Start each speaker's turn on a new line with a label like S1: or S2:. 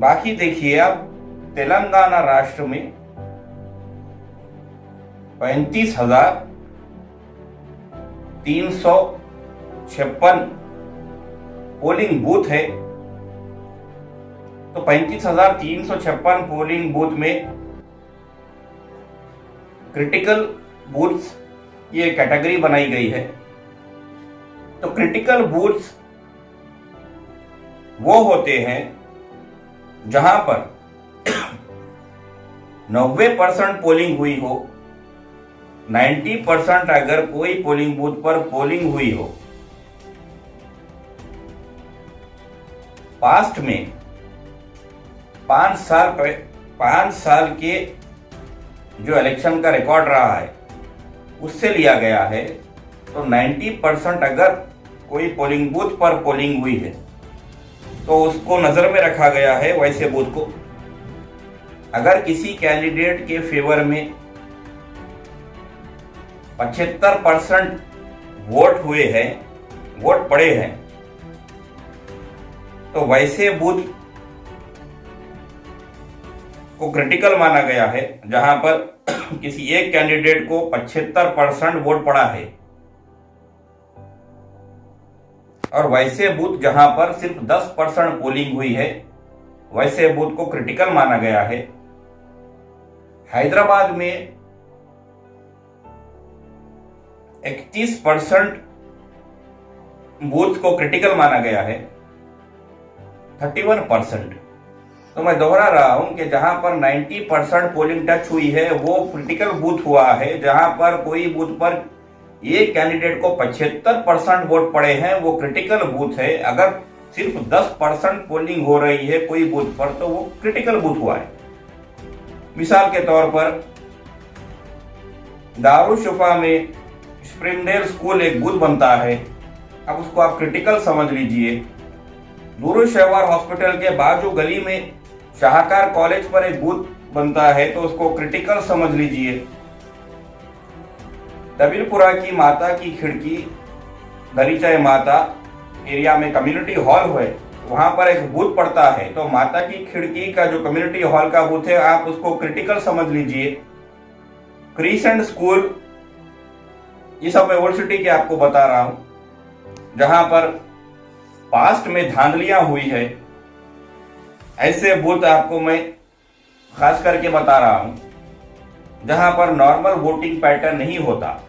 S1: बाकी देखिए अब तेलंगाना राष्ट्र में 35,356 पोलिंग बूथ है। तो 35,356 पोलिंग बूथ में क्रिटिकल बूथ्स ये कैटेगरी बनाई गई है। तो क्रिटिकल बूथ्स वो होते हैं जहां पर 90% पोलिंग हुई हो, 90% अगर कोई पोलिंग बूथ पर पोलिंग हुई हो। पास्ट में 5 साल के जो इलेक्शन का रिकॉर्ड रहा है उससे लिया गया है। तो 90% अगर कोई पोलिंग बूथ पर पोलिंग हुई है तो उसको नजर में रखा गया है वैसे बूथ को। अगर किसी कैंडिडेट के फेवर में 75% वोट हुए हैं, वोट पड़े हैं, तो वैसे बूथ को क्रिटिकल माना गया है जहां पर किसी एक कैंडिडेट को 75% वोट पड़ा है। और वैसे बूथ जहां पर सिर्फ 10% पोलिंग हुई है वैसे बूथ को क्रिटिकल माना गया है। हैदराबाद में 31% बूथ को क्रिटिकल माना गया है, 31%। तो मैं दोहरा रहा हूं कि जहां पर 90% पोलिंग टच हुई है वो क्रिटिकल बूथ हुआ है। जहां पर कोई बूथ पर एक कैंडिडेट को 75% वोट पड़े हैं वो क्रिटिकल बूथ है। अगर सिर्फ 10% पोलिंग हो रही है कोई बूथ पर तो वो क्रिटिकल बूथ हुआ है। मिसाल के तौर पर दारुशुफा में स्प्रिंगडेल स्कूल एक बूथ बनता है, अब उसको आप क्रिटिकल समझ लीजिए। दूरुशेवर हॉस्पिटल के बाजू गली में शाहकार कॉलेज पर एक बूथ बनता है तो उसको क्रिटिकल समझ लीजिए। दबिलपुरा की माता की खिड़की दरीचाय माता एरिया में कम्युनिटी हॉल है, वहां पर एक बूथ पड़ता है तो माता की खिड़की का जो कम्युनिटी हॉल का बूथ है आप उसको क्रिटिकल समझ लीजिए। क्रिसेंट स्कूल, ये सब मैं ओल्ड सिटी के आपको बता रहा हूं जहां पर पास्ट में धांधलियां हुई है, ऐसे बूथ आपको मैं खास करके बता रहा हूं जहां पर नॉर्मल वोटिंग पैटर्न नहीं होता।